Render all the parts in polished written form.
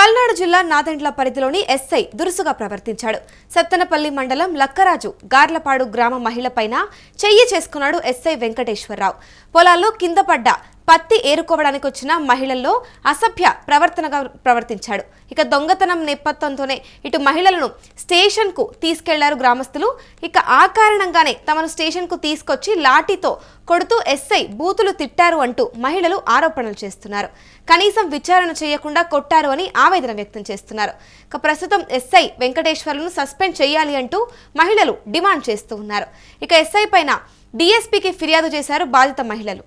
పల్నాడు జిల్లా నాదెండ్ల పరిధిలోని ఎస్ఐ దురుసుగా ప్రవర్తించాడు. సత్తెనపల్లి మండలం లక్కరాజు గార్లపాడు గ్రామ మహిళపైన చెయ్యి చేసుకున్నాడు ఎస్ఐ వెంకటేశ్వరరావు. పొలాల్లో కింద పడ్డ పత్తి ఏరుకోవడానికి వచ్చిన మహిళల్లో అసభ్య ప్రవర్తనగా ప్రవర్తించాడు. ఇక దొంగతనం నేపథ్యంతోనే ఇటు మహిళలను స్టేషన్ కు తీసుకెళ్లారు గ్రామస్తులు. ఇక ఆ కారణంగానే తమను స్టేషన్ కు తీసుకొచ్చి లాఠీతో కొడుతూ ఎస్ఐ బూతులు తిట్టారు అంటూ మహిళలు ఆరోపణలు చేస్తున్నారు. కనీసం విచారణ చేయకుండా కొట్టారు అని ఆవేదన వ్యక్తం చేస్తున్నారు. ఇక ప్రస్తుతం ఎస్ఐ వెంకటేశ్వర్లను సస్పెండ్ చేయాలి అంటూ మహిళలు డిమాండ్ చేస్తూ ఉన్నారు. ఇక ఎస్ఐ పైన డీఎస్పీకి ఫిర్యాదు చేశారు బాధిత మహిళలు.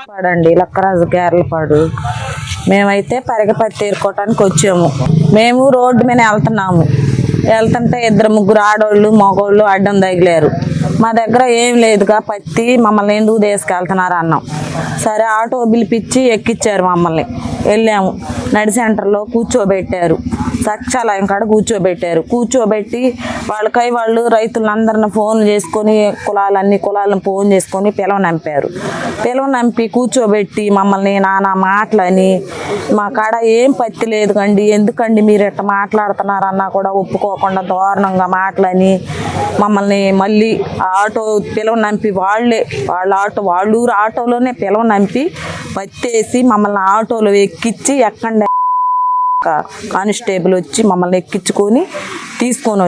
పాడండి లక్కరాజు గార్లపాడు. మేమైతే పరిగపత్తి ఏరుకోవటానికి వచ్చాము. మేము రోడ్డు మీద వెళ్తుంటే ఇద్దరు ముగ్గురు ఆడోళ్ళు మగోళ్ళు అడ్డం తగిలారు. మా దగ్గర ఏం లేదుగా పత్తి, మమ్మల్ని ఎందుకు తీసుకెళ్తున్నారు అన్నాం. సరే ఆటో పిలిపించి ఎక్కిచ్చారు. మమ్మల్ని వెళ్ళాము. నడి సెంటర్లో కూర్చోబెట్టారు. సచివాలయం కాడ కూర్చోబెట్టి వాళ్ళు రైతులందరిని ఫోన్ చేసుకొని కులాలను ఫోన్ చేసుకొని పిలవనంపి కూర్చోబెట్టి మమ్మల్ని నానా మాటలని, మా కాడ ఏం పత్తి లేదు కండి, ఎందుకండి మీరు ఎట్లా మాట్లాడుతున్నారన్నా కూడా ఒప్పుకోకుండా దారుణంగా మాటలని మమ్మల్ని మళ్ళీ ఆటో పిలవనంపి వాళ్ళ ఊరు ఆటోలోనే పిలవనంపి పత్తేసి మమ్మల్ని ఆటోలో ఎక్కించి ఎక్కండి కానిస్టేబుల్ వచ్చి మమ్మల్ని ఎక్కించుకొని తీసుకొని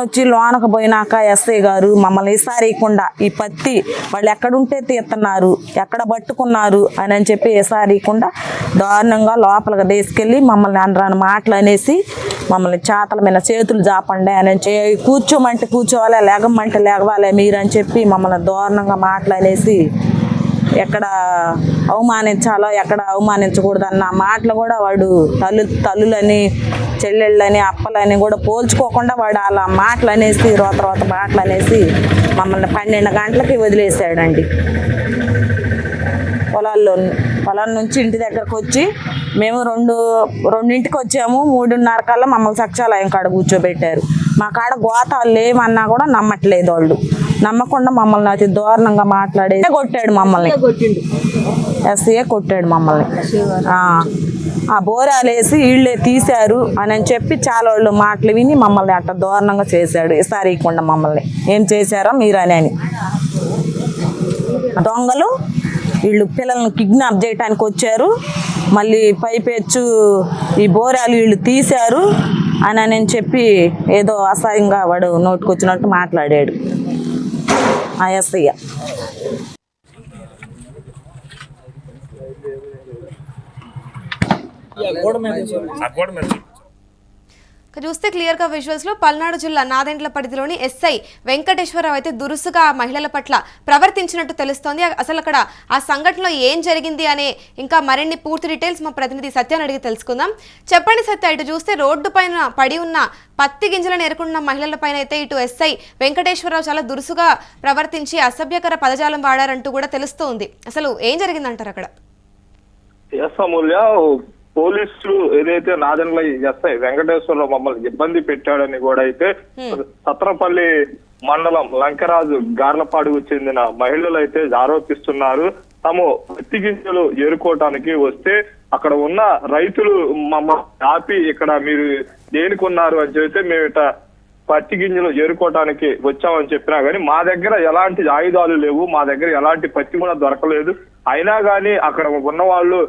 వచ్చి లోనకు పోయినాక ఎస్ఐ గారు మమ్మల్ని ఇసారీయకుండా ఈ పత్తి వాళ్ళు ఎక్కడుంటే తీస్తున్నారు, ఎక్కడ పట్టుకున్నారు అని చెప్పి ఇసారీయకుండా దారుణంగా లోపలికి తీసుకెళ్ళి మమ్మల్ని అనరాని మాటలు అనేసి మమ్మల్ని చేతల మీద చేతులు జాపండి అని కూర్చోమంటే కూర్చోవాలి, లేగమంటే లేగవాలి మీరు అని చెప్పి మమ్మల్ని దారుణంగా మాటలు అనేసి ఎక్కడ అవమానించాలో ఎక్కడ అవమానించకూడదు అన్న మాటలు కూడా వాడు తల్లులని చెల్లెళ్ళని అప్పలని కూడా పోల్చుకోకుండా వాడు అలా మాటలు అనేసి రోత మాటలు అనేసి మమ్మల్ని 12 గంటలకి వదిలేసాడండి. పొలం నుంచి ఇంటి దగ్గరకు వచ్చి మేము రెండింటికి వచ్చాము. 3:30 కల్లా మమ్మల్ని సచివాలయం కాడ కూర్చోబెట్టారు. మా కాడ గోతాలు లేవన్నా కూడా నమ్మట్లేదు. వాళ్ళు నమ్మకుండా మమ్మల్ని అతి దారుణంగా మాట్లాడే కొట్టాడు. మమ్మల్ని ఎస్ఏ కొట్టాడు. మమ్మల్ని ఆ బోరాలు వేసి వీళ్ళే తీశారు అని చెప్పి చాలా వాళ్ళు మాటలు విని మమ్మల్ని అట్లా దారుణంగా చేశాడు. ఇసారీయకుండా మమ్మల్ని ఏం చేశారో మీరని దొంగలు వీళ్ళు పిల్లల్ని కిడ్నాప్ చేయడానికి వచ్చారు. మళ్ళీ పైపెచ్చు ఈ బోరాలు వీళ్ళు తీశారు అని చెప్పి ఏదో అసహ్యంగా వాడు నోటుకొచ్చినట్టు మాట్లాడాడు ఆ ఎస్ఐ. చూస్తే క్లియర్ గా విజువల్స్ లో పల్నాడు జిల్లా నాదెండ్ల పరిధిలోని ఎస్ఐ వెంకటేశ్వరరావు అయితే దురుసుగా మహిళల పట్ల ప్రవర్తించినట్టు తెలుస్తోంది. అసలు అక్కడ ఆ సంఘటనలో ఏం జరిగింది అనే ఇంకా మరిన్ని పూర్తి డీటెయిల్స్ మా ప్రతినిధి సత్యాన్ని అడిగి తెలుసుకుందాం. చెప్పండి సత్య, ఇటు చూస్తే రోడ్డు పైన పడి ఉన్న పత్తి గింజలను ఎరుకున్న మహిళల పైన అయితే ఇటు ఎస్ఐ వెంకటేశ్వరరావు చాలా దురుసుగా ప్రవర్తించి అసభ్యకర పదజాలం వాడారంటూ కూడా తెలుస్తోంది. అసలు ఏం జరిగిందంటారు అక్కడ? పోలీసులు ఏదైతే నాదెండ్ల ఎస్ఐ వెంకటేశ్వరరావు మమ్మల్ని ఇబ్బంది పెట్టాడని కూడా అయితే సత్తెనపల్లి మండలం లంకరాజు గార్లపాడుకు చెందిన మహిళలు అయితే ఆరోపిస్తున్నారు. తాము పత్తి గింజలు ఏరుకోవటానికి వస్తే అక్కడ ఉన్న రైతులు మమ్మల్ని ఆపి ఇక్కడ మీరు దేనికొన్నారు అని చెబితే మేము ఇట పత్తి గింజలు ఏరుకోవటానికి వచ్చామని చెప్పినా గానీ మా దగ్గర ఎలాంటి ఆయుధాలు లేవు, మా దగ్గర ఎలాంటి పత్తి కూడా దొరకలేదు. అయినా గానీ అక్కడ ఉన్న వాళ్ళు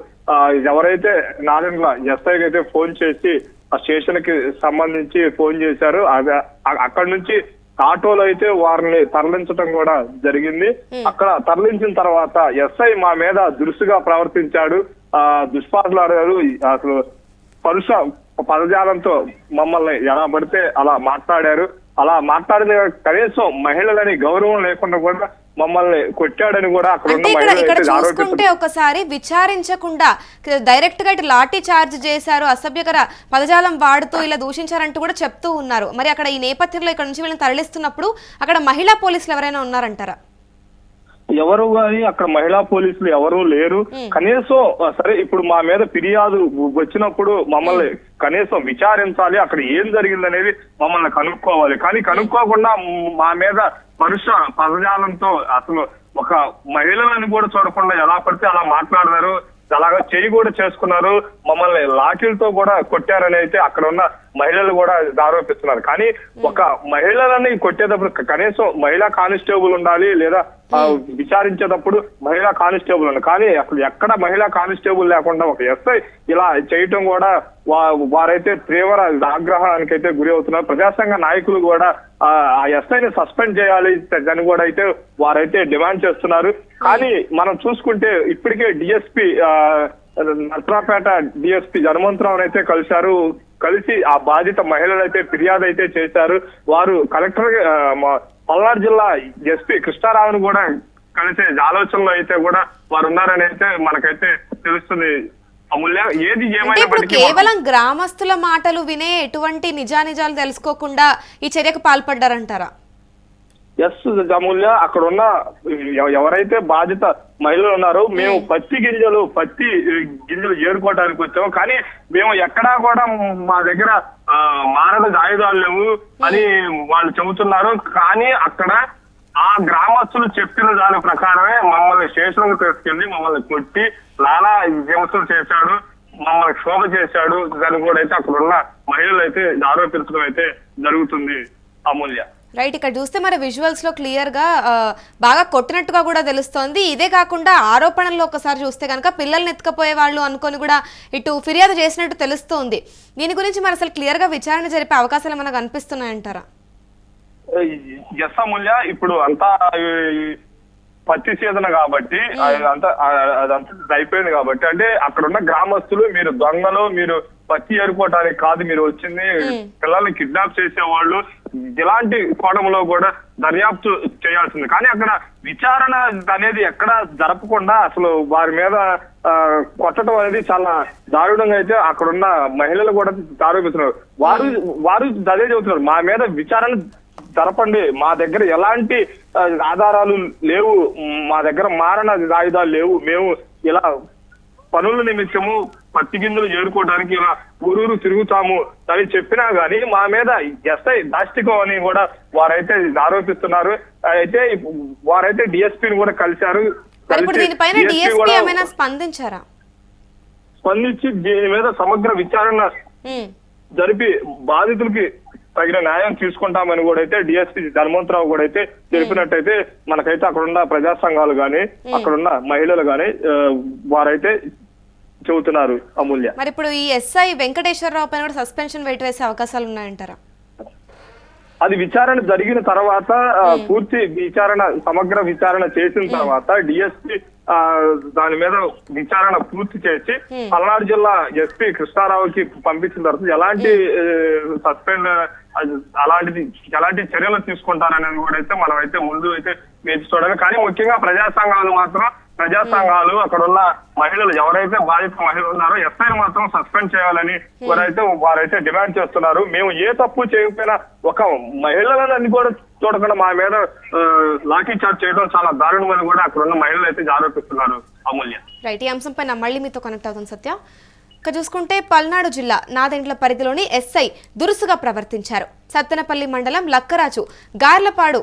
ఎవరైతే నాదెండ్ల ఎస్ఐకి అయితే ఫోన్ చేసి ఆ స్టేషన్ కి సంబంధించి ఫోన్ చేశారు. అక్కడ నుంచి ఆటోలో అయితే వారిని తరలించడం కూడా జరిగింది. అక్కడ తరలించిన తర్వాత ఎస్ఐ మా మీద దురుసుగా ప్రవర్తించాడు, దుష్పాట్లాడారు. అసలు పరుష పదజాలంతో మమ్మల్ని ఎలా పడితే అలా మాట్లాడారు. అలా మాట్లాడిన కనీసం మహిళలని గౌరవం లేకుండా కూడా మమ్మల్ని కొట్టాడని కూడా ఇక్కడ చూసుకుంటే ఒకసారి విచారించకుండా డైరెక్ట్ గా ఇటు లాఠీ చార్జ్ చేశారు, అసభ్యకర పదజాలం వాడుతూ ఇలా దూషించారంటూ కూడా చెప్తూ ఉన్నారు. మరి అక్కడ ఈ నేపథ్యంలో ఇక్కడ నుంచి వీళ్ళని తరలిస్తున్నప్పుడు అక్కడ మహిళా పోలీసులు ఎవరైనా ఉన్నారంటారా? ఎవరు కానీ అక్కడ మహిళా పోలీసులు ఎవరు లేరు. కనీసం సరే ఇప్పుడు మా మీద ఫిర్యాదు వచ్చినప్పుడు మమ్మల్ని కనీసం విచారించాలి, అక్కడ ఏం జరిగిందనేది మమ్మల్ని కనుక్కోవాలి. కానీ కనుక్కోకుండా మా మీద పరుష పదజాలంతో అసలు ఒక మహిళలను కూడా చూడకుండా ఎలా పడితే అలా మాట్లాడారు, అలాగా చేయి కూడా చేసుకున్నారు, మమ్మల్ని లాఠీలతో కూడా కొట్టారని అయితే అక్కడ ఉన్న మహిళలు కూడా ఆరోపిస్తున్నారు. కానీ ఒక మహిళలని కొట్టేటప్పుడు కనీసం మహిళా కానిస్టేబుల్ ఉండాలి, లేదా విచారించేటప్పుడు మహిళా కానిస్టేబుల్ ఉండాలి. కానీ అసలు ఎక్కడ మహిళా కానిస్టేబుల్ లేకుండా ఒక ఎస్ఐ ఇలా చేయటం కూడా వారైతే తీవ్ర ఆగ్రహానికైతే గురి అవుతున్నారు. ప్రజాసంఘ నాయకులు కూడా ఆ ఎస్ఐని సస్పెండ్ చేయాలి అని కూడా అయితే వారైతే డిమాండ్ చేస్తున్నారు. కానీ మనం చూసుకుంటే ఇప్పటికే డిఎస్పీ నర్సరావుపేట డిఎస్పీ హనుమంతరావు అయితే కలిసి ఆ బాధిత మహిళలు అయితే ఫిర్యాదు అయితే చేశారు. వారు కలెక్టర్ పల్నాడు జిల్లా ఎస్పీ కృష్ణారావును కూడా కలిసే ఆలోచనలో అయితే కూడా వారు ఉన్నారని అయితే మనకైతే తెలుస్తుంది. అమూల్య, ఏది ఏమైనప్పటికీ కేవలం గ్రామస్తుల మాటలు వినే ఎటువంటి నిజానిజాలు తెలుసుకోకుండా ఈ చర్యకు పాల్పడ్డారంటారా? ఎస్ అమూల్య, అక్కడ ఉన్న ఎవరైతే బాధిత మహిళలు ఉన్నారో మేము పత్తి గింజలు ఏరుకోవడానికి వచ్చాము, కానీ మేము ఎక్కడా కూడా మా దగ్గర మారణ ఆయుధాలు లేవు అని వాళ్ళు చెబుతున్నారు. కానీ అక్కడ ఆ గ్రామస్తులు చెప్పిన దాని ప్రకారమే మమ్మల్ని స్టేషన్కు తీసుకెళ్లి మమ్మల్ని కొట్టి నానా హింసలు చేశాడు, మమ్మల్ని క్షోభ చేశాడు. దాన్ని కూడా అయితే అక్కడ ఉన్న మహిళలు అయితే ఆరోపించడం అయితే జరుగుతుంది. అమూల్య, రైట్, ఇక్కడ చూస్తే మరి విజువల్స్ లో క్లియర్ గా బాగా కొట్టినట్టుగా కూడా తెలుస్తోంది. ఇదే కాకుండా ఆరోపణల్లో ఒకసారి చూస్తే కనుక పిల్లల్ని ఎత్తుకపోయే వాళ్ళు అనుకొని కూడా ఇటు ఫిర్యాదు చేసినట్టు తెలుస్తోంది. దీని గురించి మరి అసలు క్లియర్ గా విచారణ జరిపే అవకాశాలు మనకు అనిపిస్తున్నాయంటారా? ఎస్ అమూల్య, ఇప్పుడు అంతా పత్తి సీజన్ కాబట్టి అదంతా అయిపోయింది కాబట్టి, అంటే అక్కడ ఉన్న గ్రామస్తులు మీరు దొంగలు, మీరు పత్తి ఏరుకోవటానికి కాదు మీరు వచ్చింది, పిల్లల్ని కిడ్నాప్ చేసేవాళ్ళు, ఇలాంటి కోణంలో కూడా దర్యాప్తు చేయాల్సింది. కానీ అక్కడ విచారణ అనేది ఎక్కడ జరపకుండా అసలు వారి మీద కొట్టడం అనేది చాలా దారుణంగా అయితే అక్కడున్న మహిళలు కూడా ఆరోపిస్తున్నారు. వారు అదే చెబుతున్నారు, మా మీద విచారణ జరపండి, మా దగ్గర ఎలాంటి ఆధారాలు లేవు, మా దగ్గర మారణ ఆయుధాలు లేవు, మేము ఇలా పనుల నిమిత్తము పత్తి గింజలు ఏరుకోవడానికి ఇలా ఊరూరు తిరుగుతాము అని చెప్పినా గానీ మా మీద ఎస్ఐ దాష్టికం అని కూడా వారైతే ఆరోపిస్తున్నారు. అయితే వారైతే డిఎస్పీని కూడా కలిశారు. స్పందించి దీని మీద సమగ్ర విచారణ జరిపి బాధితులకి తగిన న్యాయం తీసుకుంటామని కూడా అయితే డిఎస్పీ హనుమంతరావు కూడా అయితే తెలిపినట్టయితే మనకైతే అక్కడున్న ప్రజా సంఘాలు గాని అక్కడున్న మహిళలు గాని వారైతే చెబుతున్నారు. అమూల్య, మరి ఇప్పుడు ఈ ఎస్ఐ వెంకటేశ్వరరావు పైన కూడా సస్పెన్షన్ వేటు వేసే అవకాశాలు ఉన్నాయంటారా? అది విచారణ జరిగిన తర్వాత పూర్తి విచారణ సమగ్ర విచారణ చేసిన తర్వాత డిఎస్పీ దాని మీద విచారణ పూర్తి చేసి పల్నాడు జిల్లా ఎస్పీ కృష్ణారావుకి పంపించిన తర్వాత ఎలాంటి సస్పెండ్ ఎలాంటి చర్యలు తీసుకుంటారనేది కూడా అయితే మనం అయితే ముందు అయితే వేచి చూడాలి. కానీ ముఖ్యంగా ప్రజా సంఘాలు అక్కడ ఉన్న మహిళలు ఎవరైతే బాధిత మహిళలు ఉన్నారో ఎస్ఐని మాత్రం సస్పెండ్ చేయాలని వారైతే డిమాండ్ చేస్తున్నారు. మేము ఏ తప్పు చేయకపోయినా ఒక మహిళలని కూడా చూడకుండా మా మీద లాఠీ చార్జ్ చేయడం చాలా దారుణమని కూడా అక్కడ ఉన్న మహిళలు అయితే ఆరోపిస్తున్నారు. అమూల్య, రైట్, ఈ అంశం పైన మళ్ళీ మీతో కనెక్ట్ అవుతుంది సత్య. ఇక చూసుకుంటే పల్నాడు జిల్లా నాదెండ్ల పరిధిలోని ఎస్ఐ దురుసుగా ప్రవర్తించారు. సత్తెనపల్లి మండలం లక్కరాజు గార్లపాడు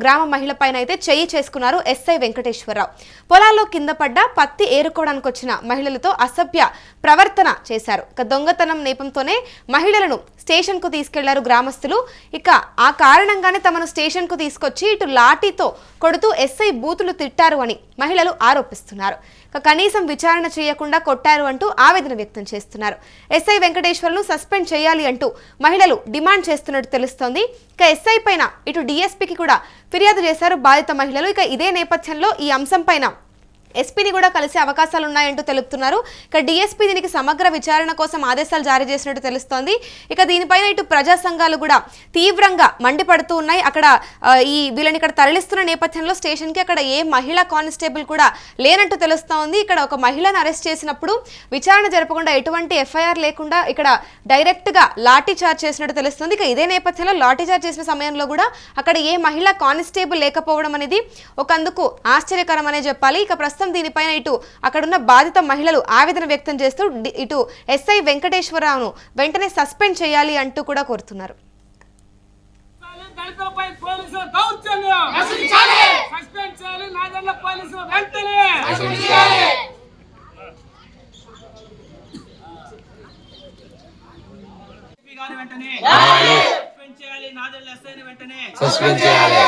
గ్రామ మహిళపైన అయితే చెయ్యి చేసుకున్నారు ఎస్ఐ వెంకటేశ్వరరావు. పొలాల్లో కింద పడ్డ పత్తి ఏరుకోవడానికి వచ్చిన మహిళలతో అసభ్య ప్రవర్తన చేశారు. ఇక దొంగతనం నేపంతోనే మహిళలను స్టేషన్ కు తీసుకెళ్లారు గ్రామస్తులు. ఇక ఆ కారణంగానే తమను స్టేషన్ కు తీసుకొచ్చి ఇటు లాఠీతో కొడుతూ ఎస్ఐ బూతులు తిట్టారు అని మహిళలు ఆరోపిస్తున్నారు. కనీసం విచారణ చేయకుండా కొట్టారు అంటూ ఆవేదన వ్యక్తం చేస్తున్నారు. ఎస్ఐ వెంకటేశ్వర్ను సస్పెండ్ చేయాలి అంటూ మహిళలు డిమాండ్ చేస్తున్నట్టు తెలుస్తోంది. ఇక ఎస్ఐ పైన ఇటు డిఎస్పీకి కూడా ఫిర్యాదు చేశారు బాధిత మహిళలు. ఇక ఇదే నేపథ్యంలో ఈ అంశం పైన ఎస్పీని కూడా కలిసే అవకాశాలు ఉన్నాయంటూ తెలుపుతున్నారు. ఇక డీఎస్పీ దీనికి సమగ్ర విచారణ కోసం ఆదేశాలు జారీ చేసినట్టు తెలుస్తోంది. ఇక దీనిపైన ఇటు ప్రజా సంఘాలు కూడా తీవ్రంగా మండిపడుతూ ఉన్నాయి. అక్కడ వీళ్ళని ఇక్కడ తరలిస్తున్న నేపథ్యంలో స్టేషన్కి అక్కడ ఏ మహిళా కానిస్టేబుల్ కూడా లేనట్టు తెలుస్తోంది. ఇక్కడ ఒక మహిళను అరెస్ట్ చేసినప్పుడు విచారణ జరపకుండా ఎటువంటి ఎఫ్ఐఆర్ లేకుండా ఇక్కడ డైరెక్ట్ గా లాఠీ చార్జ్ చేసినట్టు తెలుస్తుంది. ఇక ఇదే నేపథ్యంలో లాఠీ చార్జ్ చేసిన సమయంలో కూడా అక్కడ ఏ మహిళా కానిస్టేబుల్ లేకపోవడం అనేది ఒకందుకు ఆశ్చర్యకరం అనే చెప్పాలి. ఇక ప్రస్తుతం దీనిపైన ఇటు అక్కడున్న బాధిత మహిళలు ఆవేదన వ్యక్తం చేస్తూ ఇటు ఎస్ఐ వెంకటేశ్వరరావును వెంటనే సస్పెండ్ చేయాలి అంటూ కూడా కోరుతున్నారు. సస్పెండ్ చేయాలి.